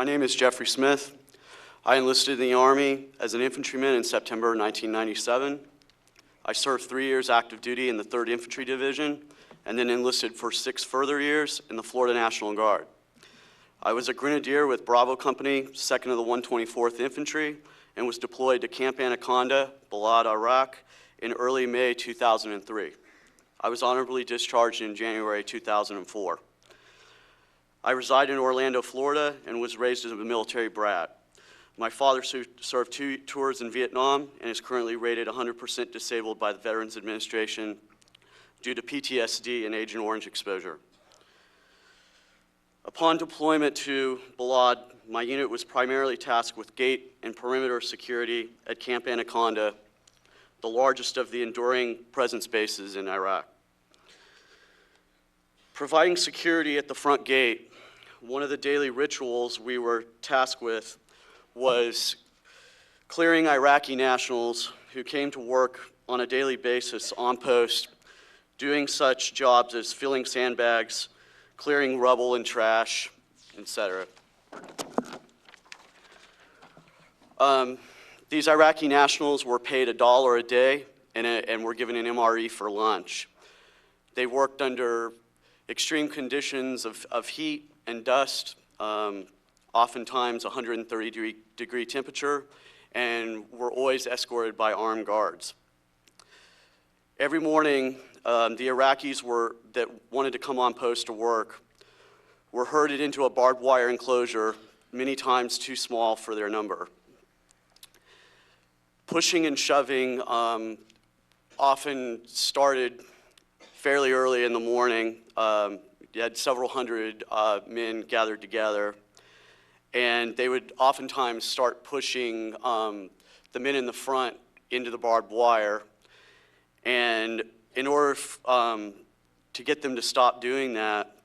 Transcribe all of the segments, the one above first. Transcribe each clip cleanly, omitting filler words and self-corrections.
My name is Jeffery Smith. I enlisted in the Army as an infantryman in September 1997. I served 3 years active duty in the 3rd Infantry Division and then enlisted for 6 further years in the Florida National Guard. I was a grenadier with Bravo Company, 2nd of the 124th Infantry, and was deployed to Camp Anaconda, Balad, Iraq, in early May 2003. I was honorably discharged in January 2004. I reside in Orlando, Florida, and was raised as a military brat. My father served 2 tours in Vietnam and is currently rated 100% disabled by the Veterans Administration due to PTSD and Agent Orange exposure. Upon deployment to Balad, my unit was primarily tasked with gate and perimeter security at Camp Anaconda, the largest of the enduring presence bases in Iraq. Providing security at the front gate, one of the daily rituals we were tasked with was clearing Iraqi nationals who came to work on a daily basis on post, doing such jobs as filling sandbags, clearing rubble and trash, etc. These Iraqi nationals were paid $1 a day and were given an MRE for lunch. They worked under extreme conditions of heat and dust, oftentimes 130-degree temperature, and were always escorted by armed guards. Every morning, the Iraqis that wanted to come on post to work were herded into a barbed wire enclosure, many times too small for their number. Pushing and shoving often started fairly early in the morning. You had several hundred men gathered together, and they would oftentimes start pushing the men in the front into the barbed wire. And in order to get them to stop doing that,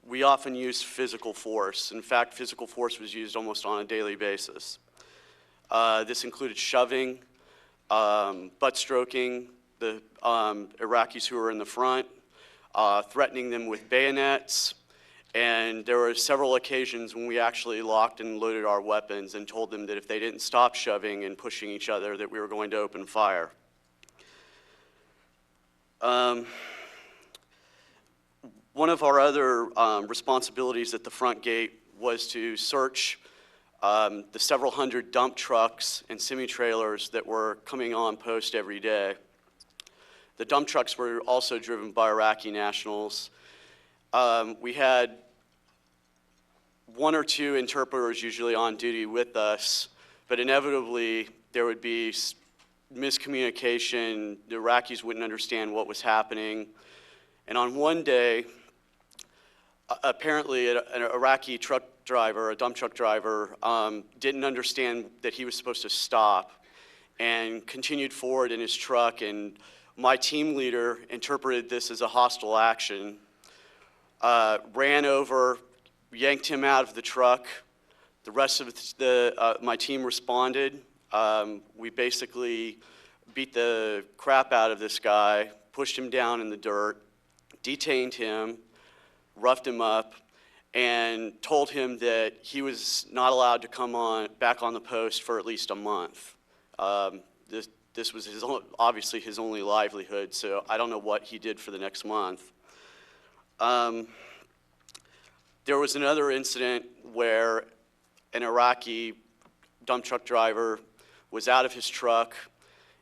we often used physical force. In fact, physical force was used almost on a daily basis. This included shoving, butt stroking the Iraqis who were in the front, threatening them with bayonets, and there were several occasions when we actually locked and loaded our weapons and told them that if they didn't stop shoving and pushing each other, that we were going to open fire. One of our other responsibilities at the front gate was to search the several hundred dump trucks and semi-trailers that were coming on post every day. The dump trucks were also driven by Iraqi nationals. We had 1 or 2 interpreters usually on duty with us, but inevitably there would be miscommunication. The Iraqis wouldn't understand what was happening. And on one day, apparently an Iraqi truck driver, a dump truck driver, didn't understand that he was supposed to stop and continued forward in his truck, and my team leader interpreted this as a hostile action, ran over, yanked him out of the truck. The rest of my team responded. We basically beat the crap out of this guy, pushed him down in the dirt, detained him, roughed him up, and told him that he was not allowed to come back on the post for at least a month. This was obviously his only livelihood, so I don't know what he did for the next month. There was another incident where an Iraqi dump truck driver was out of his truck,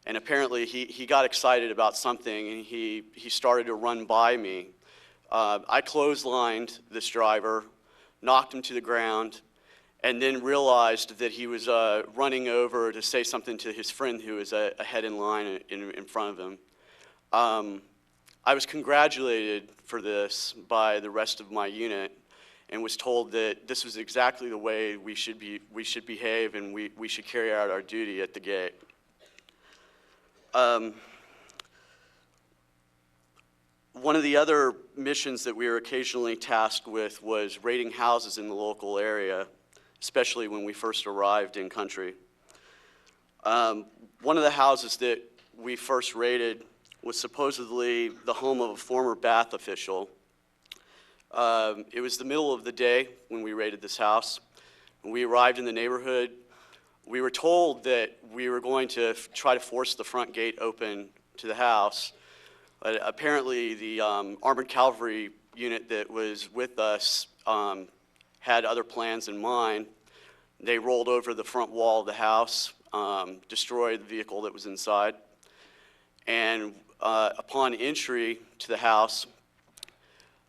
and apparently he got excited about something, and he started to run by me. I clotheslined this driver, knocked him to the ground, and then realized that he was running over to say something to his friend who was ahead in line in front of him. I was congratulated for this by the rest of my unit and was told that this was exactly the way we should behave and we should carry out our duty at the gate. One of the other missions that we were occasionally tasked with was raiding houses in the local area, especially when we first arrived in country. One of the houses that we first raided was supposedly the home of a former Bath official. It was the middle of the day when we raided this house. When we arrived in the neighborhood, we were told that we were going to try to force the front gate open to the house. But apparently the armored cavalry unit that was with us had other plans in mind. They rolled over the front wall of the house, destroyed the vehicle that was inside, and upon entry to the house,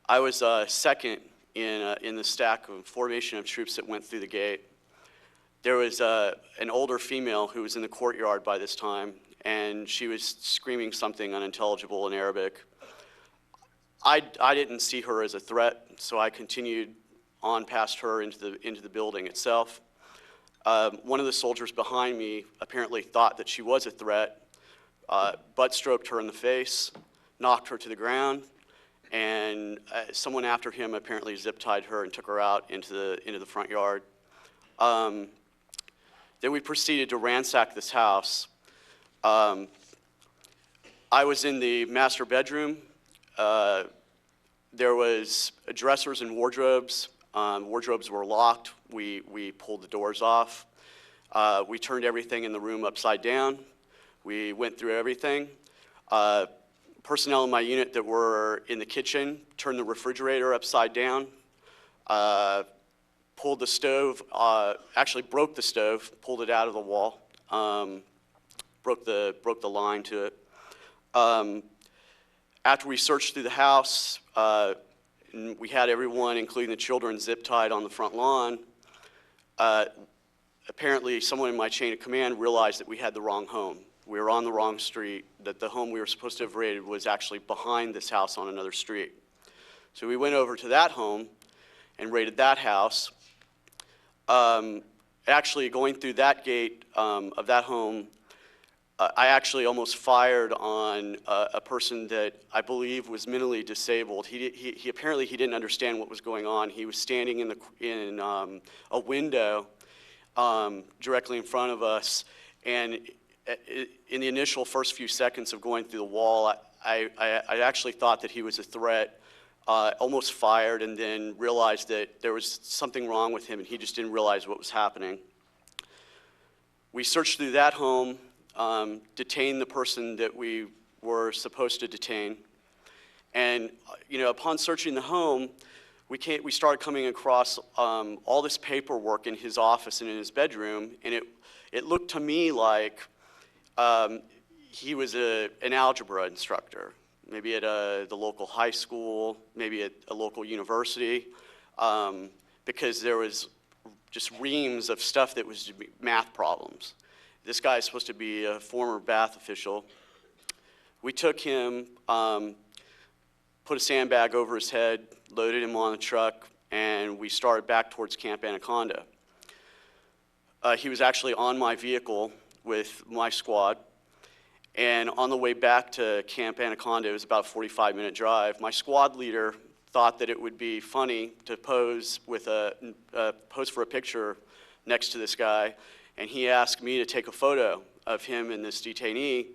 I was second in the stack of formation of troops that went through the gate. There was an older female who was in the courtyard by this time, and she was screaming something unintelligible in Arabic. I didn't see her as a threat, so I continued on past her into the building itself. One of the soldiers behind me apparently thought that she was a threat, butt stroked her in the face, knocked her to the ground, and someone after him apparently zip-tied her and took her out into the front yard. Then we proceeded to ransack this house. I was in the master bedroom. There was dressers and wardrobes. Wardrobes were locked. We pulled the doors off. We turned everything in the room upside down. We went through everything. Personnel in my unit that were in the kitchen turned the refrigerator upside down, pulled the stove, actually broke the stove, pulled it out of the wall, broke the line to it. After we searched through the house, we had everyone, including the children, zip-tied on the front lawn. Apparently, someone in my chain of command realized that we had the wrong home. We were on the wrong street, that the home we were supposed to have raided was actually behind this house on another street. So we went over to that home and raided that house. Actually, going through that gate of that home, I actually almost fired on a person that I believe was mentally disabled. He apparently he didn't understand what was going on. He was standing in a window directly in front of us, and in the initial first few seconds of going through the wall, I actually thought that he was a threat, almost fired, and then realized that there was something wrong with him and he just didn't realize what was happening. We searched through that home, detained the person that we were supposed to detain, and upon searching the home, we started coming across all this paperwork in his office and in his bedroom, and it looked to me like he was an algebra instructor, maybe at the local high school, maybe at a local university, because there was just reams of stuff that was math problems. This guy is supposed to be a former Bath official. We took him, put a sandbag over his head, loaded him on the truck, and we started back towards Camp Anaconda. He was actually on my vehicle with my squad, and on the way back to Camp Anaconda, it was about a 45-minute drive. My squad leader thought that it would be funny to pose for a picture next to this guy, and he asked me to take a photo of him and this detainee,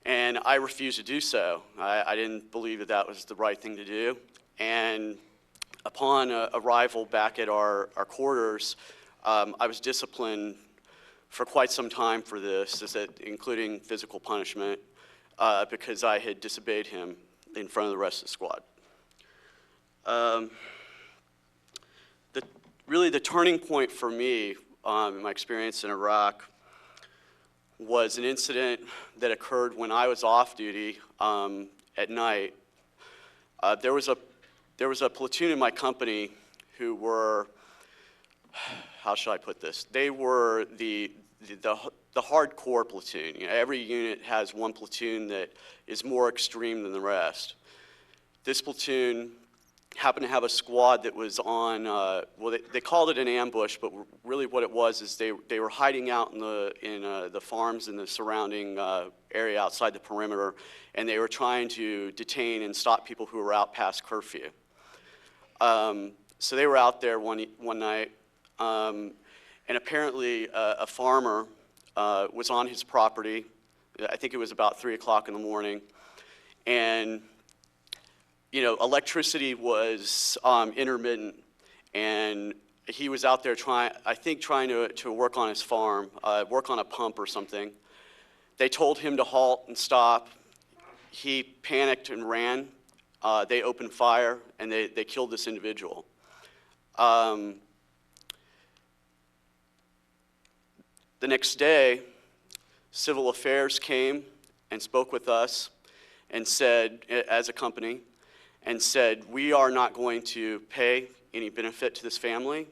and I refused to do so. I didn't believe that that was the right thing to do, and upon arrival back at our quarters, I was disciplined for quite some time for this, including physical punishment, because I had disobeyed him in front of the rest of the squad. Really the turning point for me in my experience in Iraq was an incident that occurred when I was off duty at night. There was a platoon in my company who were, how should I put this? They were the hardcore platoon. Every unit has one platoon that is more extreme than the rest. This platoon happened to have a squad that was on, well, they called it an ambush, but really what it was is they were hiding out in the farms in the surrounding area outside the perimeter, and they were trying to detain and stop people who were out past curfew. So they were out there one night, and apparently a farmer was on his property. I think it was about 3 o'clock in the morning, and electricity was intermittent, and he was out there trying to work on his farm, work on a pump or something. They told him to halt and stop. He panicked and ran. They opened fire, and they killed this individual. The next day, Civil Affairs came and spoke with us and said, as a company, and said, we are not going to pay any benefit to this family.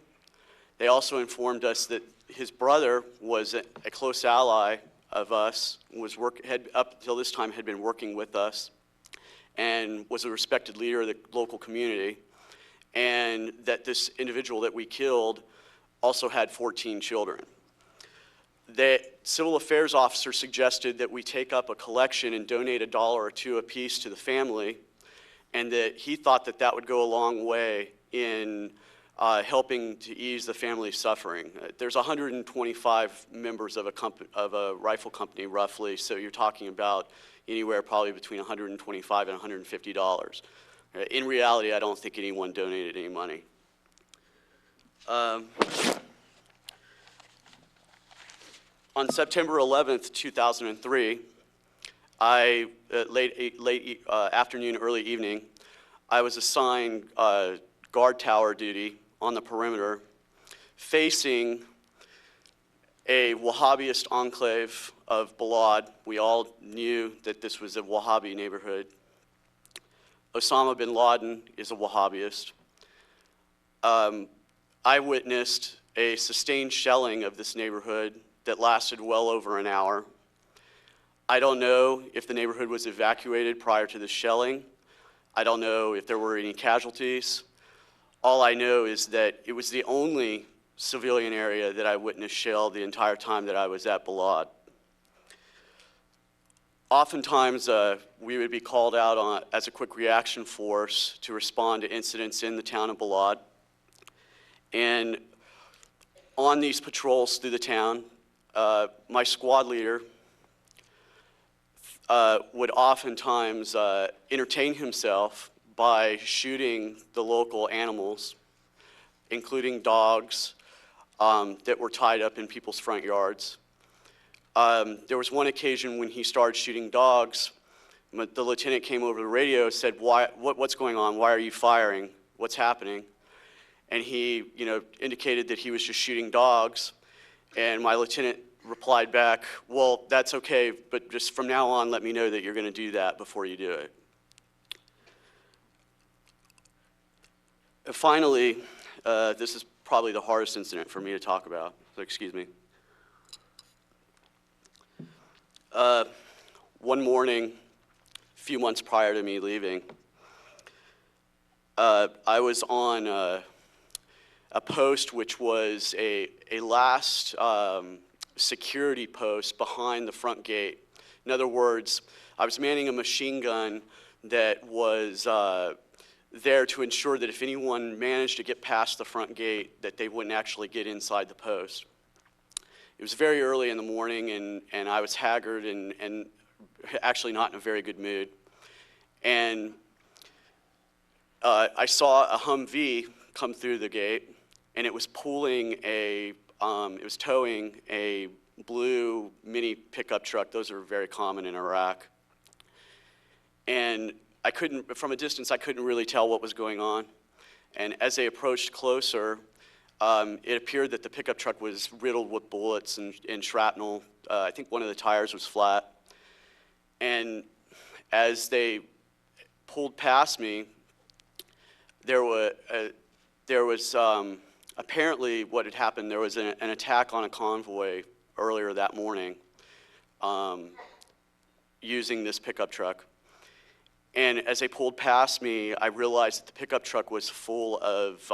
They also informed us that his brother was a close ally of us, had up until this time had been working with us, and was a respected leader of the local community, and that this individual that we killed also had 14 children. The civil affairs officer suggested that we take up a collection and donate $1 or $2 apiece to the family, and that he thought that that would go a long way in helping to ease the family's suffering. There's 125 members of a rifle company, roughly, so you're talking about anywhere probably between $125 and $150. In reality, I don't think anyone donated any money. On September 11th, 2003, late afternoon, early evening, I was assigned guard tower duty on the perimeter, facing a Wahhabist enclave of Balad. We all knew that this was a Wahhabi neighborhood. Osama bin Laden is a Wahhabist. I witnessed a sustained shelling of this neighborhood that lasted well over an hour. I don't know if the neighborhood was evacuated prior to the shelling. I don't know if there were any casualties. All I know is that it was the only civilian area that I witnessed shelled the entire time that I was at Balad. Oftentimes, we would be called out as a quick reaction force to respond to incidents in the town of Balad. And on these patrols through the town, my squad leader would oftentimes entertain himself by shooting the local animals, including dogs that were tied up in people's front yards. There was one occasion when he started shooting dogs. The lieutenant came over the radio and said, what's going on? Why are you firing? What's happening? And he indicated that he was just shooting dogs. And my lieutenant replied back, well, that's okay, but just from now on, let me know that you're going to do that before you do it. Finally, this is probably the hardest incident for me to talk about, so excuse me. One morning, a few months prior to me leaving, I was on a post which was a last security post behind the front gate. In other words, I was manning a machine gun that was there to ensure that if anyone managed to get past the front gate, that they wouldn't actually get inside the post. It was very early in the morning, and I was haggard and actually not in a very good mood. And I saw a Humvee come through the gate, and it was towing a blue mini pickup truck. Those are very common in Iraq. And from a distance, I couldn't really tell what was going on. And as they approached closer, it appeared that the pickup truck was riddled with bullets and shrapnel. I think one of the tires was flat. And as they pulled past me, there was apparently what had happened. There was an attack on a convoy earlier that morning using this pickup truck. And as they pulled past me, I realized that the pickup truck was full of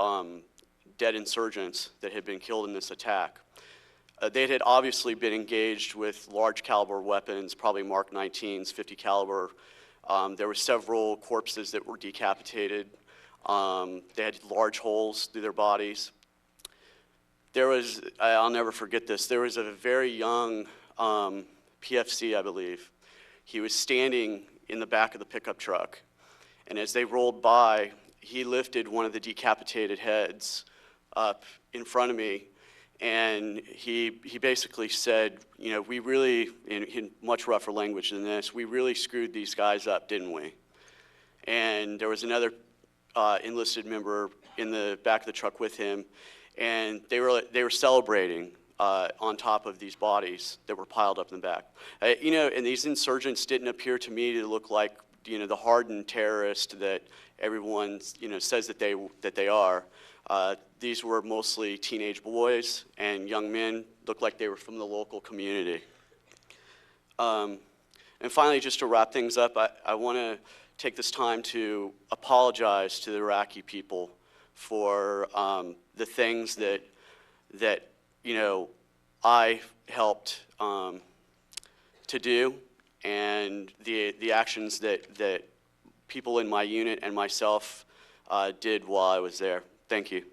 dead insurgents that had been killed in this attack. They had obviously been engaged with large caliber weapons, probably Mark 19s, 50 caliber. There were several corpses that were decapitated. They had large holes through their bodies. I'll never forget this, there was a very young PFC, I believe. He was standing in the back of the pickup truck, And as they rolled by, he lifted one of the decapitated heads up in front of me, and he basically said, you know, we really, in much rougher language than this, we really screwed these guys up, didn't we? And there was another enlisted member in the back of the truck with him, and they were celebrating on top of these bodies that were piled up in the back. You know, and these insurgents didn't appear to me to look like, you know, the hardened terrorist that everyone, you know, says that they are. These were mostly teenage boys and young men, looked like they were from the local community. And finally, just to wrap things up, I want to take this time to apologize to the Iraqi people for the things that you know, I helped to do, and the actions that people in my unit and myself did while I was there. Thank you.